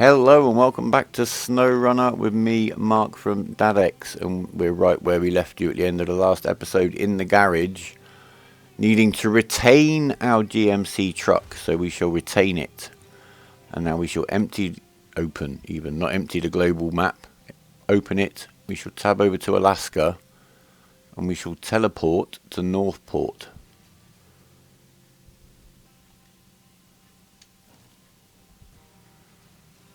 Hello and welcome back to Snowrunner with me, Mark from DadX, and we're right where we left you at the end of the last episode in the garage, needing to retain our GMC truck, so we shall retain it. And now we shall not empty the global map, open it, we shall tab over to Alaska, and we shall teleport to Northport.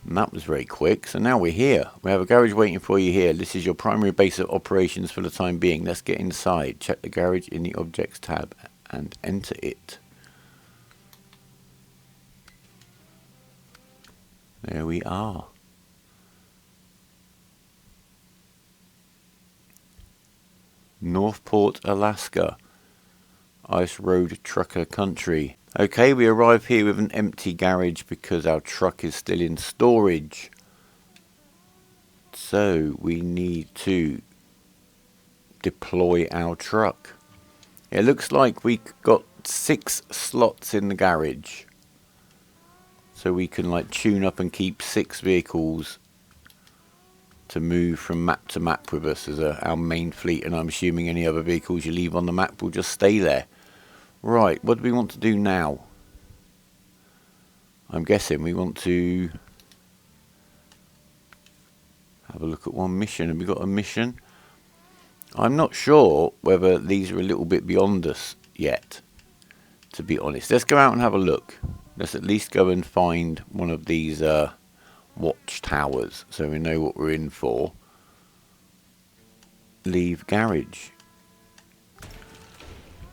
And that was very quick. So now we're here. We have a garage waiting for you here. This is your primary base of operations for the time being. Let's get inside. Check the garage in the objects tab and enter it. There we are. Northport, Alaska. Ice Road Trucker Country. Okay, we arrive here with an empty garage because our truck is still in storage. So we need to deploy our truck. It looks like we got 6 slots in the garage. So we can tune up and keep 6 vehicles to move from map to map with us as our main fleet. And I'm assuming any other vehicles you leave on the map will just stay there. Right, what do we want to do now? I'm guessing we want to have a look at one mission. Have we got a mission? I'm not sure whether these are a little bit beyond us yet, to be honest. Let's go out and have a look. Let's at least go and find one of these watchtowers so we know what we're in for. Leave garage.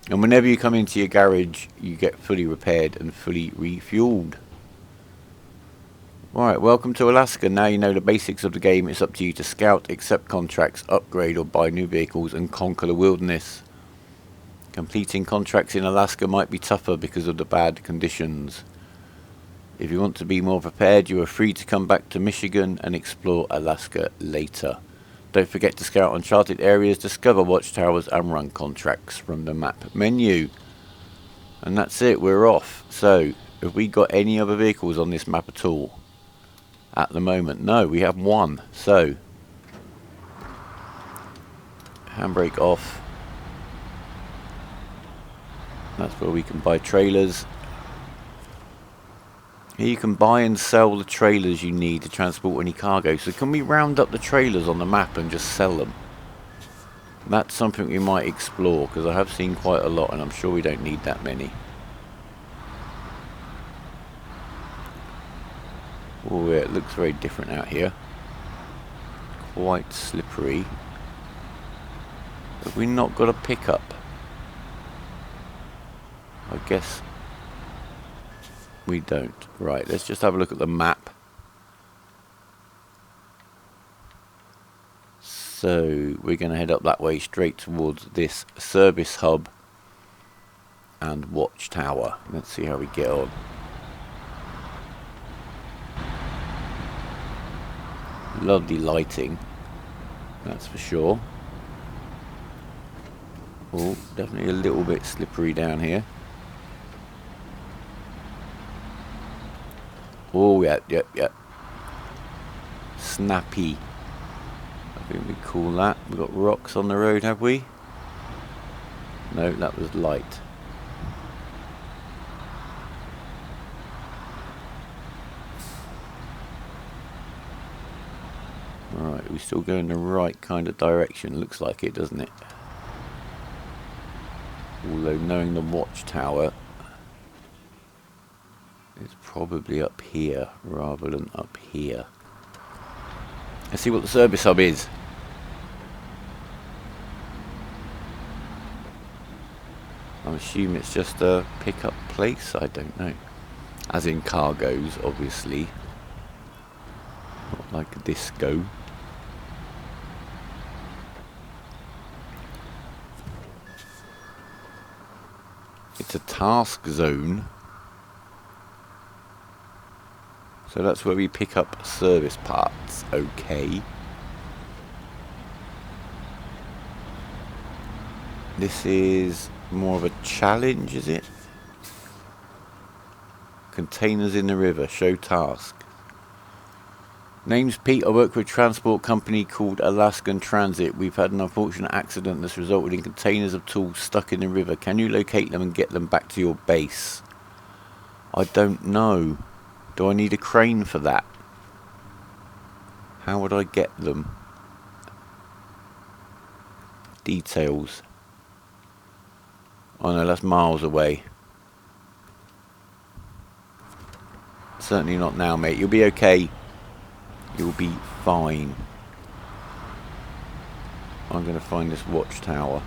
And whenever you come into your garage, you get fully repaired and fully refueled. Right, welcome to Alaska. Now you know the basics of the game. It's up to you to scout, accept contracts, upgrade or buy new vehicles and conquer the wilderness. Completing contracts in Alaska might be tougher because of the bad conditions. If you want to be more prepared, you are free to come back to Michigan and explore Alaska later. Don't forget to scout uncharted areas, discover watchtowers and run contracts from the map menu. And that's it, we're off. So, have we got any other vehicles on this map at all? At the moment, no, we have one. So, handbrake off. That's where we can buy trailers. Here you can buy and sell the trailers you need to transport any cargo. So can we round up the trailers on the map and just sell them? That's something we might explore because I have seen quite a lot and I'm sure we don't need that many. Oh yeah, it looks very different out here. Quite slippery. Have we not got a pickup? I guess we don't. Right, let's just have a look at the map. So we're going to head up that way straight towards this service hub and watchtower. Let's see how we get on. Lovely lighting, that's for sure. Oh, definitely a little bit slippery down here. Oh, yep. Snappy. I think we call that. We've got rocks on the road, have we? No, that was light. Alright, we still go in the right kind of direction. Looks like it, doesn't it? Although knowing the watchtower, it's probably up here rather than up here. Let's see what the service hub is. I'm assuming it's just a pickup place. I don't know. As in cargoes, obviously. Not like a disco. It's a task zone. So that's where we pick up service parts. Okay. This is more of a challenge, is it? Containers in the river. Show task. Name's Pete. I work for a transport company called Alaskan Transit. We've had an unfortunate accident that's resulted in containers of tools stuck in the river. Can you locate them and get them back to your base? I don't know. Do I need a crane for that? How would I get them? Details. Oh no, that's miles away. Certainly not now, mate. You'll be okay. You'll be fine. I'm going to find this watchtower.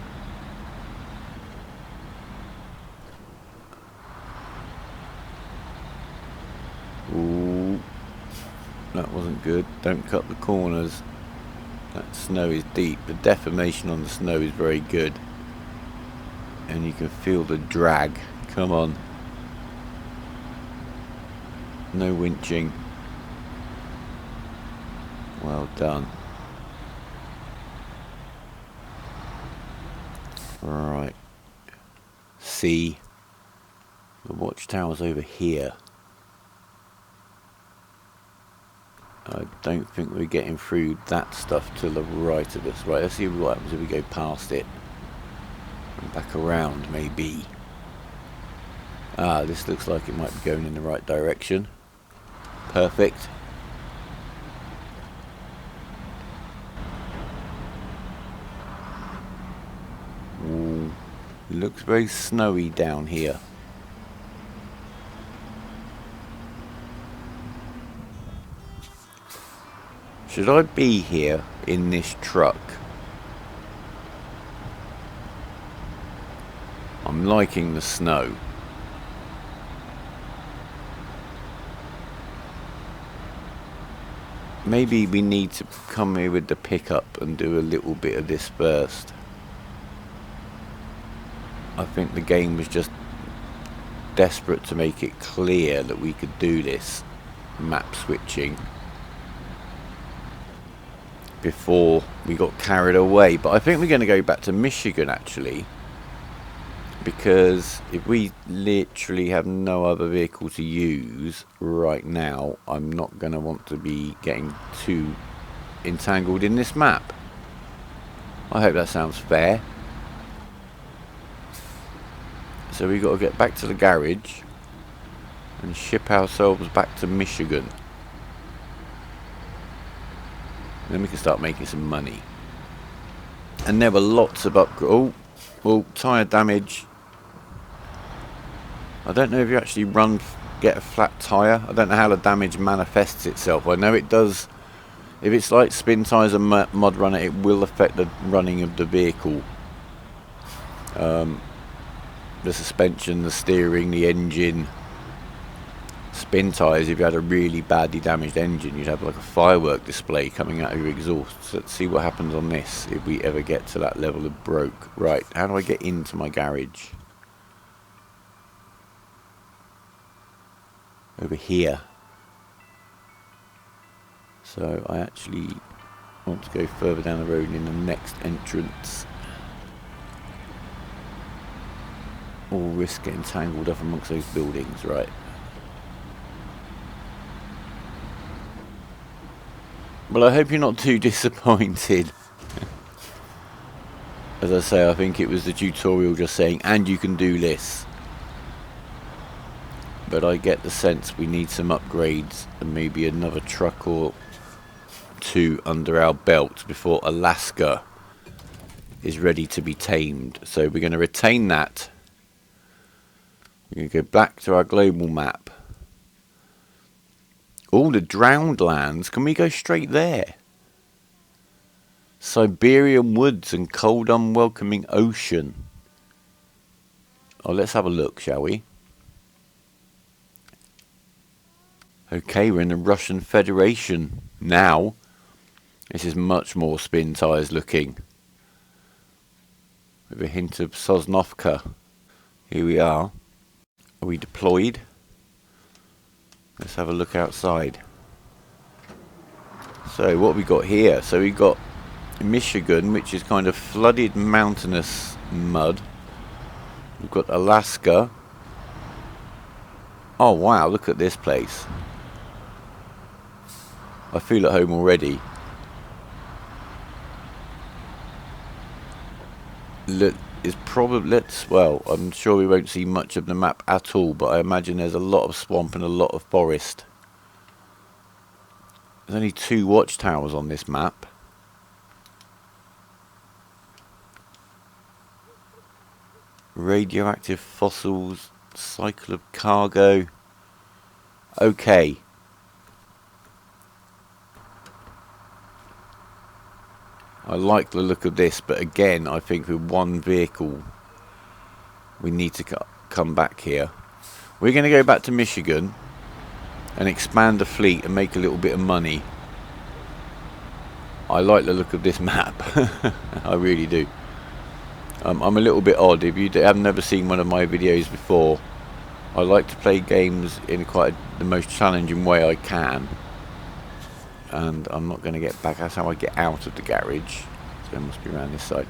Ooh. That wasn't good. Don't cut the corners. That snow is deep. The deformation on the snow is very good. And you can feel the drag. Come on. No winching. Well done. Right. See. The watchtower's over here. I don't think we're getting through that stuff to the right of us. Right, let's see what happens if we go past it. And back around, maybe. Ah, this looks like it might be going in the right direction. Perfect. Ooh, looks very snowy down here. Should I be here in this truck? I'm liking the snow. Maybe we need to come here with the pickup and do a little bit of this first. I think the game was just desperate to make it clear that we could do this map switching before we got carried away. But I think we're going to go back to Michigan actually, because if we literally have no other vehicle to use right now, I'm not going to want to be getting too entangled in this map. I hope that sounds fair. So we've got to get back to the garage and ship ourselves back to Michigan. Then we can start making some money. And there were lots of upgrades. Oh, tyre damage. I don't know if you actually get a flat tyre. I don't know how the damage manifests itself. I know it does. If it's like spin tyres and mud runner, it will affect the running of the vehicle. The suspension, the steering, the engine. Spin tyres, if you had a really badly damaged engine, you'd have like a firework display coming out of your exhaust. So let's see what happens on this if we ever get to that level of broke. Right, how do I get into my garage? Over here. So I actually want to go further down the road in the next entrance. Or risk getting tangled up amongst those buildings, right? Well, I hope you're not too disappointed. As I say, I think it was the tutorial just saying, and you can do this. But I get the sense we need some upgrades and maybe another truck or two under our belt before Alaska is ready to be tamed. So we're going to retain that. We're going to go back to our global map. All the drowned lands, can we go straight there? Siberian woods and cold unwelcoming ocean. Oh, let's have a look, shall we? Okay, we're in the Russian Federation now. This is much more spin tyres looking. With a hint of Sosnovka. Here we are. Are we deployed? Let's have a look outside. So what we got here? So we got Michigan, which is kind of flooded mountainous mud. We've got Alaska. Oh wow, look at this place. I feel at home already. Well, I'm sure we won't see much of the map at all, but I imagine there's a lot of swamp and a lot of forest. There's only 2 watchtowers on this map. Radioactive fossils, cycle of cargo. Okay. I like the look of this, but again, I think with one vehicle, we need to come back here. We're going to go back to Michigan and expand the fleet and make a little bit of money. I like the look of this map. I really do. I'm a little bit odd. If you have never seen one of my videos before, I like to play games in the most challenging way I can. And I'm not going to get back. That's how I get out of the garage. So it must be around this side.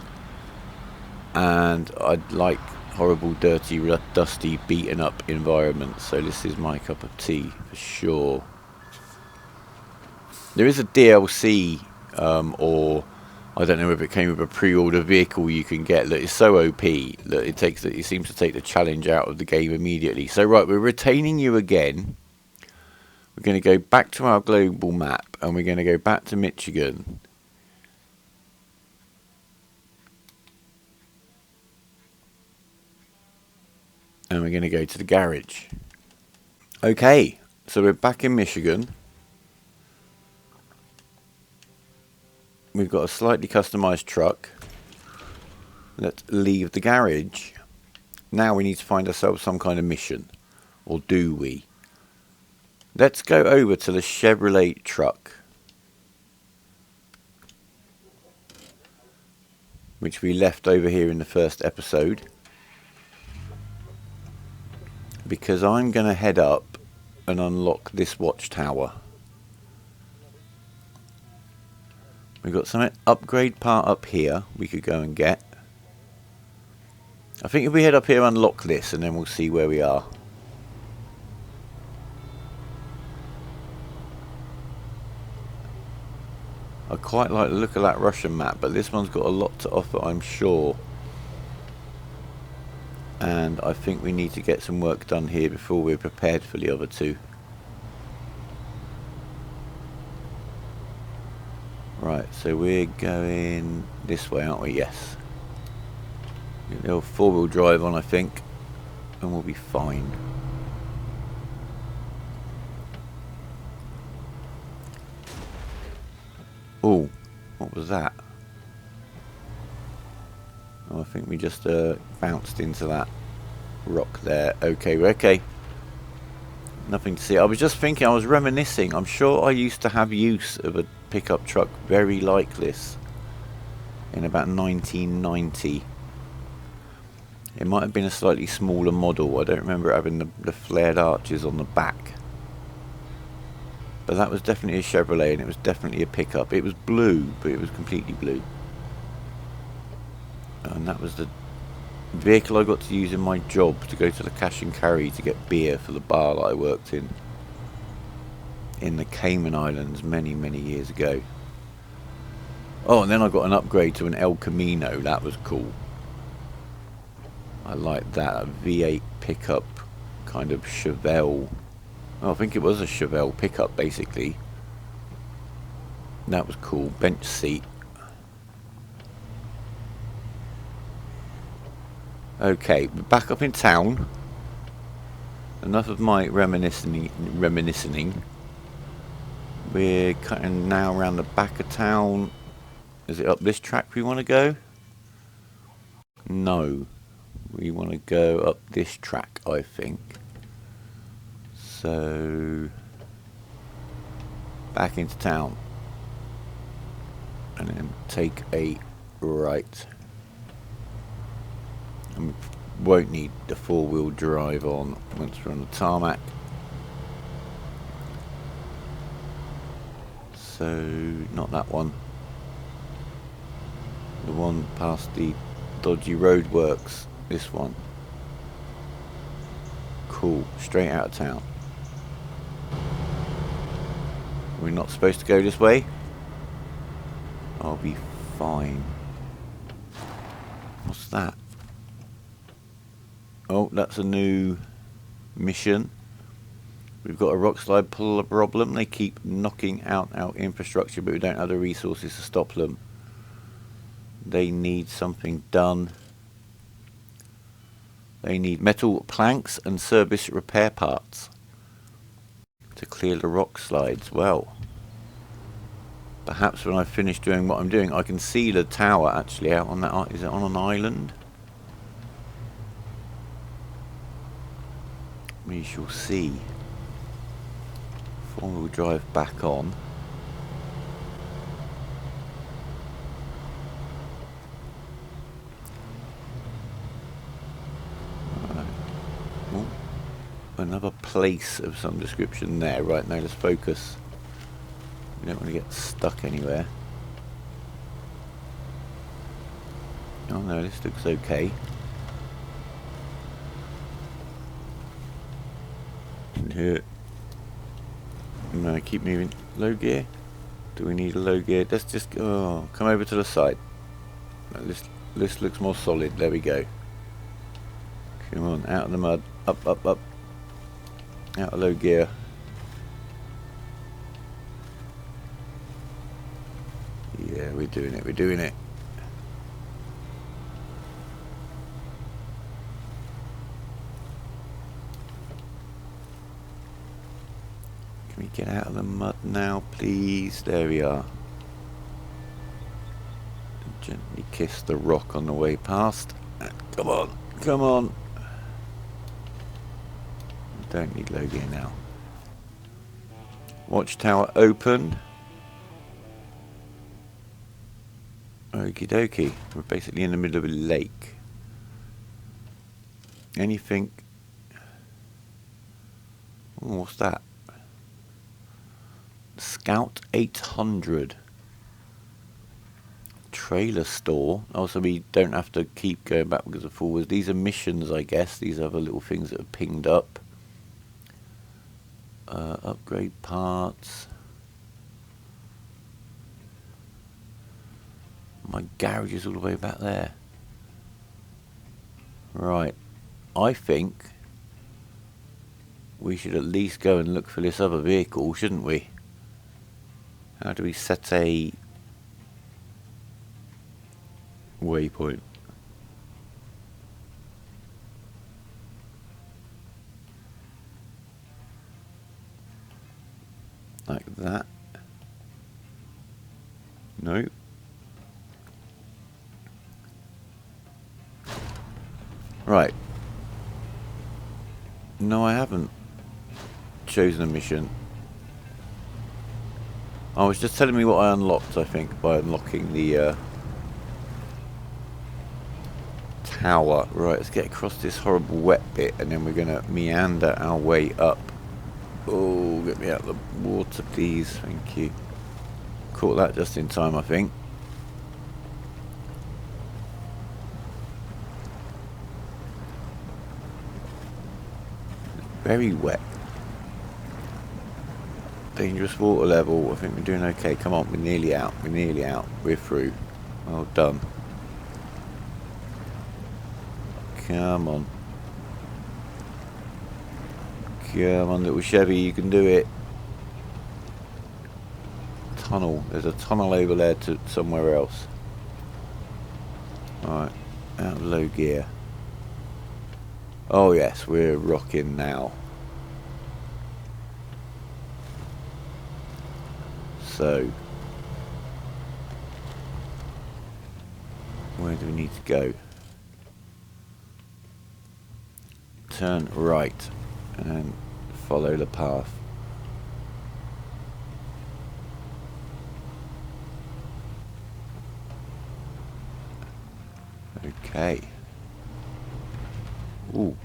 And I like horrible, dirty, dusty, beaten up environments. So this is my cup of tea for sure. There is a DLC, or I don't know if it came with a pre-order vehicle you can get that is so OP that it seems to take the challenge out of the game immediately. So right, we're retaining you again. We're going to go back to our global map and we're going to go back to Michigan. And we're going to go to the garage. Okay, so we're back in Michigan. We've got a slightly customized truck. Let's leave the garage. Now we need to find ourselves some kind of mission. Or do we? Let's go over to the Chevrolet truck, which we left over here in the first episode, because I'm going to head up and unlock this watchtower. We've got some upgrade part up here we could go and get. I think if we head up here, unlock this, and then we'll see where we are. I quite like the look of that Russian map, but this one's got a lot to offer, I'm sure. And I think we need to get some work done here before we're prepared for the other 2. Right, so we're going this way, aren't we? Yes. Get the old 4-wheel drive on, I think, and we'll be fine. Oh, what was that? Oh, I think we just bounced into that rock there. Okay, okay. Nothing to see. I was just thinking, I was reminiscing. I'm sure I used to have use of a pickup truck very like this in about 1990. It might have been a slightly smaller model. I don't remember having the flared arches on the back. But that was definitely a Chevrolet, and it was definitely a pickup. It was blue, but it was completely blue. And that was the vehicle I got to use in my job to go to the cash and carry to get beer for the bar that I worked in the Cayman Islands many, many years ago. Oh, and then I got an upgrade to an El Camino. That was cool. I like that. A V8 pickup, kind of Chevelle. Oh, I think it was a Chevelle pickup, basically. That was cool. Bench seat. Okay, we're back up in town. Enough of my reminiscing. We're cutting now around the back of town. Is it up this track we want to go? No. We want to go up this track, I think. So, back into town. And then take a right. And we won't need the 4-wheel drive on once we're on the tarmac. So, not that one. The one past the dodgy roadworks. This one. Cool. Straight out of town. We're not supposed to go this way. I'll be fine. What's that? Oh, that's a new mission. We've got a rock slide problem. They keep knocking out our infrastructure, but we don't have the resources to stop them. They need something done. They need metal planks and service repair parts to clear the rock slides. Well, perhaps when I finish doing what I'm doing, I can see the tower actually out on that. Is it on an island? We shall see. 4-wheel drive back on. Right. Ooh. Another place of some description there. Right, now let's focus. We don't want to get stuck anywhere. Oh no, this looks okay. Here. No, keep moving. Low gear? Do we need a low gear? Let's just come over to the side. No, this looks more solid. There we go. Come on, out of the mud. Up, up, up. Out of low gear. Yeah, we're doing it. We're doing it. Can we get out of the mud now, please? There we are. Gently kiss the rock on the way past. Come on, come on. Don't need low gear now. Watchtower open. Okie dokie. We're basically in the middle of a lake. Anything? Oh, what's that? Scout 800. Trailer store. Also, we don't have to keep going backwards and forwards. These are missions, I guess. These other little things that are pinged up. Upgrade parts. My garage is all the way back there. Right. I think we should at least go and look for this other vehicle, shouldn't we? How do we set a waypoint? Like that? No. Right. No, I haven't chosen a mission. Oh, it's just telling me what I unlocked, I think, by unlocking the tower. Right, let's get across this horrible wet bit, and then we're going to meander our way up. Oh, get me out of the water, please. Thank you. Caught that just in time, I think. Very wet. Dangerous water level. I think we're doing okay. Come on, we're nearly out. We're nearly out. We're through. Well done. Come on. Come on, little Chevy, you can do it. Tunnel. There's a tunnel over there to somewhere else. Alright. Out of low gear. Oh yes, we're rocking now. So, where do we need to go? Turn right and follow the path. Okay. Ooh.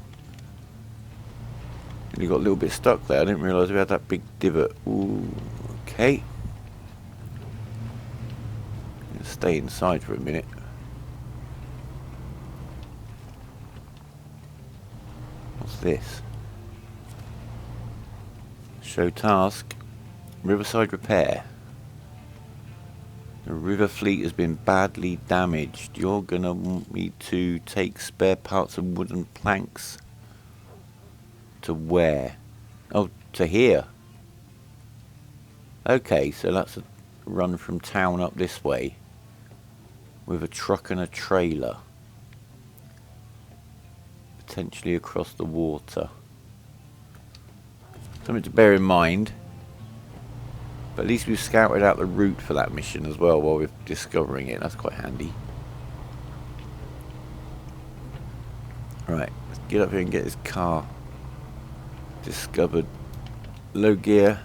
You got a little bit stuck there. I didn't realise we had that big divot. Ooh. Okay. Stay inside for a minute. What's this? Show task. Riverside repair. The river fleet has been badly damaged. You're gonna want me to take spare parts and wooden planks. To where? Oh, to here. Okay, so that's a run from town up this way. With a truck and a trailer. Potentially across the water. Something to bear in mind. But at least we've scouted out the route for that mission as well while we're discovering it. That's quite handy. Right, let's get up here and get this car discovered. Low gear.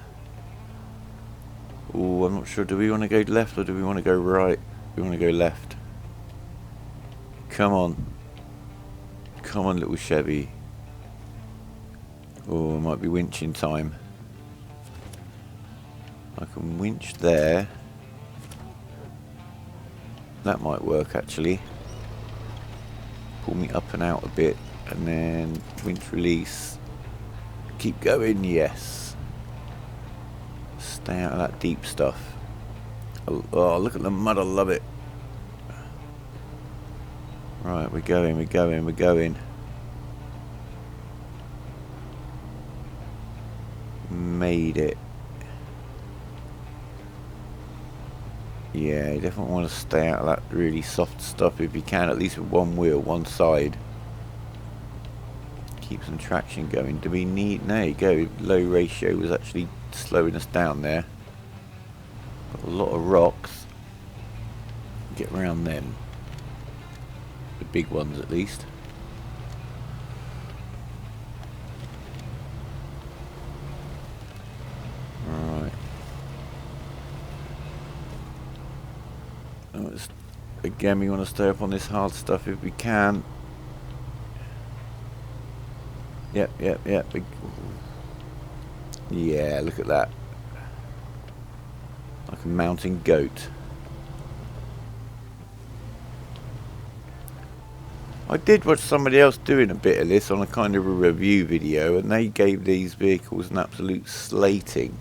Oh, I'm not sure. Do we want to go left or do we want to go right? We want to go left. Come on. Come on, little Chevy. Oh, it might be winching time. I can winch there. That might work actually. Pull me up and out a bit and then winch release. Keep going, yes. Stay out of that deep stuff. Oh, look at the mud, I love it. Right, we're going. Made it. Yeah, you definitely want to stay out of that really soft stuff if you can, at least with one wheel, one side. Keep some traction going. Do we need... There you go, low ratio was actually slowing us down there. Got a lot of rocks. Get around them. The big ones at least. Right. Again, we want to stay up on this hard stuff if we can. Yep. Yeah, look at that. Like a mountain goat. I did watch somebody else doing a bit of this on a kind of a review video, and they gave these vehicles an absolute slating.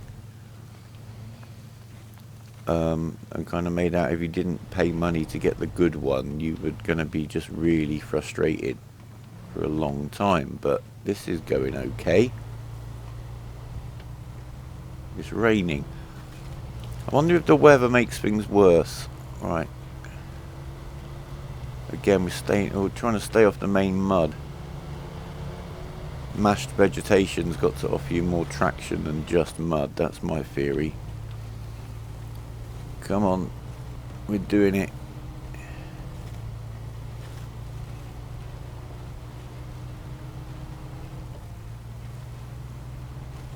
And kind of made out if you didn't pay money to get the good one, you were going to be just really frustrated for a long time. But this is going okay. It's raining. I wonder if the weather makes things worse. Right. Again, we're trying to stay off the main mud. Mashed vegetation's got to offer you more traction than just mud. That's my theory. Come on, we're doing it.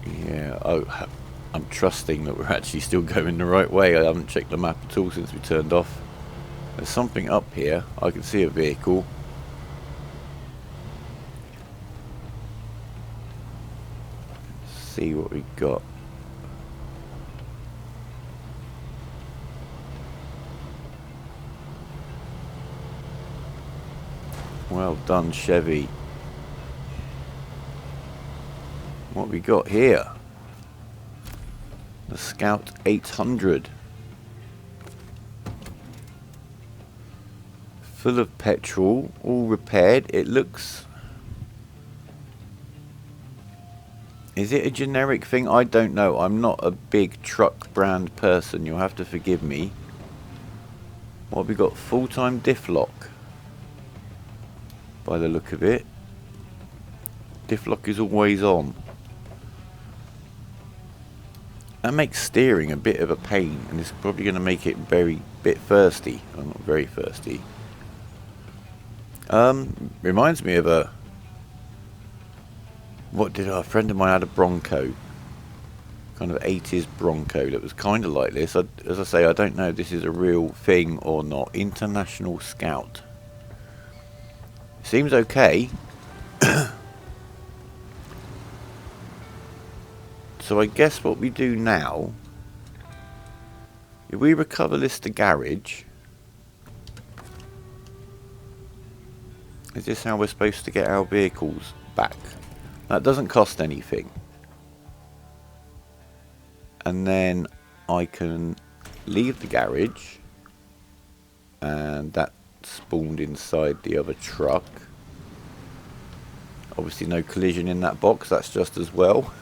Yeah, oh, I'm trusting that we're actually still going the right way. I haven't checked the map at all since we turned off. There's something up here. I can see a vehicle. Let's see what we got. Well done, Chevy. What we got here? The Scout 800. Full of petrol, all repaired. It looks... Is it a generic thing? I don't know. I'm not a big truck brand person. You'll have to forgive me. What have we got? Full-time diff lock. By the look of it. Diff lock is always on. That makes steering a bit of a pain, and it's probably going to make it bit thirsty. Well, not very thirsty. Reminds me of a... a friend of mine had a Bronco. Kind of 80s Bronco that was kind of like this. As I say, I don't know if this is a real thing or not. International Scout. Seems okay. So I guess what we do now, if we recover this to garage, is this how we're supposed to get our vehicles back? That doesn't cost anything. and then I can leave the garage, and that spawned inside the other truck. Obviously no collision in that box, that's just as well.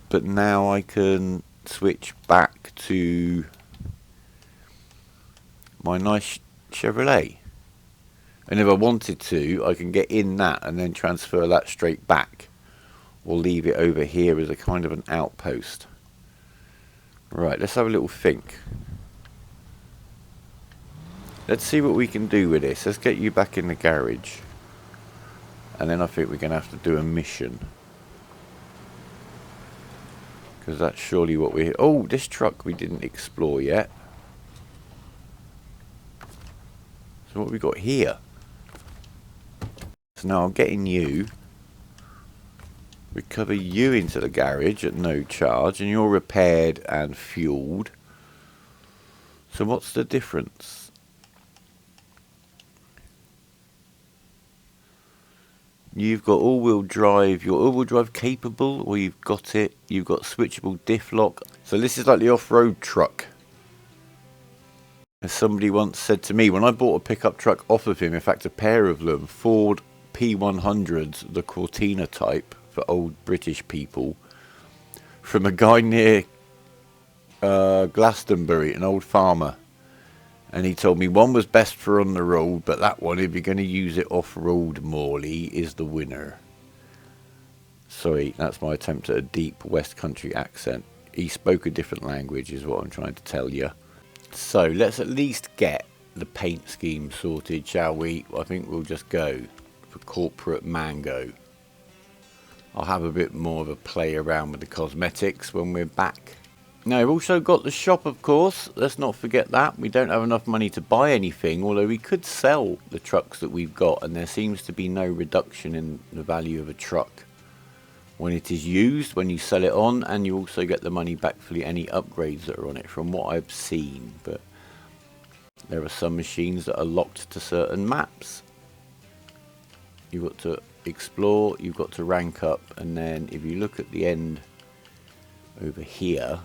But now I can switch back to my nice Chevrolet, and if I wanted to I can get in that and then transfer that straight back, or leave it over here as a kind of an outpost. Right, let's have a little think. Let's see what we can do with this. Let's get you back in the garage, and then I think we're going to have to do a mission, because that's surely what we're... Oh, this truck we didn't explore yet. So what have we got here? So now I'm getting you. Recover you into the garage at no charge, and you're repaired and fueled. So what's the difference? You've got all-wheel drive. You're all-wheel drive capable, or you've got it. You've got switchable diff lock. So this is like the off-road truck. As somebody once said to me, when I bought a pickup truck off of him, in fact a pair of them, Ford P100s, the Cortina type for old British people, from a guy near Glastonbury, an old farmer. And he told me one was best for on the road, but that one, if you're going to use it off-road, Morley, is the winner. Sorry, that's my attempt at a deep West Country accent. He spoke a different language is what I'm trying to tell you. So let's at least get the paint scheme sorted, shall we? I think we'll just go for corporate mango. I'll have a bit more of a play around with the cosmetics when we're back. Now, we've also got the shop, of course. Let's not forget that. We don't have enough money to buy anything, although we could sell the trucks that we've got, and there seems to be no reduction in the value of a truck when it is used, when you sell it on, and you also get the money back for any upgrades that are on it, from what I've seen. But there are some machines that are locked to certain maps. You've got to explore, you've got to rank up, and then if you look at the end over here,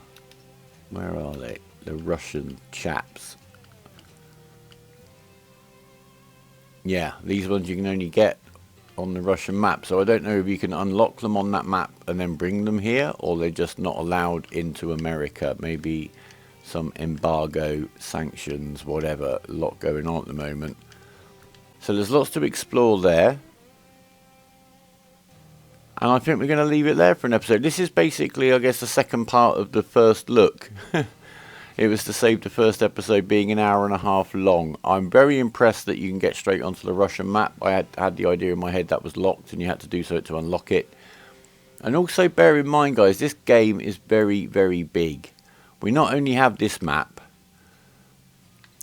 where are they? The Russian chaps. Yeah, these ones you can only get on the Russian map, so I don't know if you can unlock them on that map and then bring them here, or they're just not allowed into America. Maybe some embargo, sanctions, whatever, a lot going on at the moment. So there's lots to explore there, and I think we're going to leave it there for an episode. This is basically, I guess, the second part of the first look. It was to save the first episode being an hour and a half long. I'm very impressed that you can get straight onto the Russian map. I had the idea in my head that was locked, and you had to do so to unlock it. And also bear in mind, guys, this game is very, very big. We not only have this map,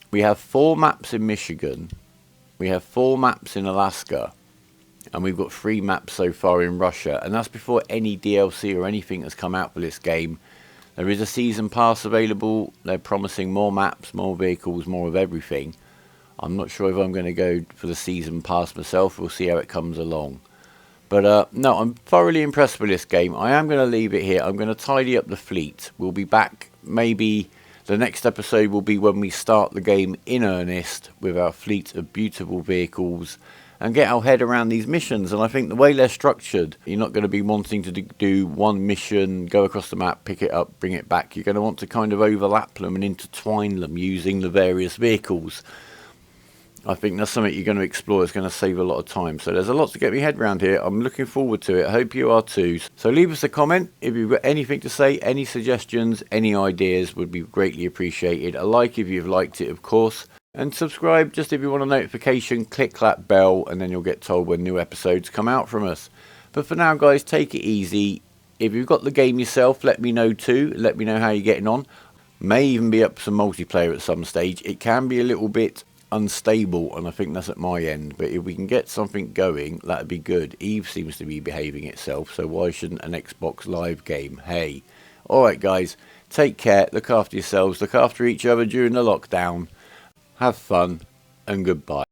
we have 4 maps in Michigan, we have 4 maps in Alaska, and we've got 3 maps so far in Russia. And that's before any DLC or anything has come out for this game. There is a season pass available. They're promising more maps, more vehicles, more of everything. I'm not sure if I'm going to go for the season pass myself. We'll see how it comes along. But no, I'm thoroughly impressed with this game. I am going to leave it here. I'm going to tidy up the fleet. We'll be back. Maybe the next episode will be when we start the game in earnest with our fleet of beautiful vehicles and get our head around these missions. And I think the way they're structured, you're not going to be wanting to do one mission, go across the map, pick it up, bring it back. You're going to want to kind of overlap them and intertwine them using the various vehicles. I think that's something you're going to explore. It's going to save a lot of time. So there's a lot to get my head around here. I'm looking forward to it. I hope you are too. So leave us a comment if you've got anything to say, any suggestions, any ideas would be greatly appreciated. A like if you've liked it, of course. And subscribe just if you want a notification. Click that bell and then you'll get told when new episodes come out from us. But for now, guys, take it easy. If you've got the game yourself, let me know too. Let me know how you're getting on. May even be up some multiplayer at some stage. It can be a little bit unstable, and I think that's at my end. But if we can get something going, that'd be good. Eve seems to be behaving itself, so why shouldn't an Xbox Live game? Hey. Alright, guys. Take care. Look after yourselves. Look after each other during the lockdown. Have fun, and goodbye.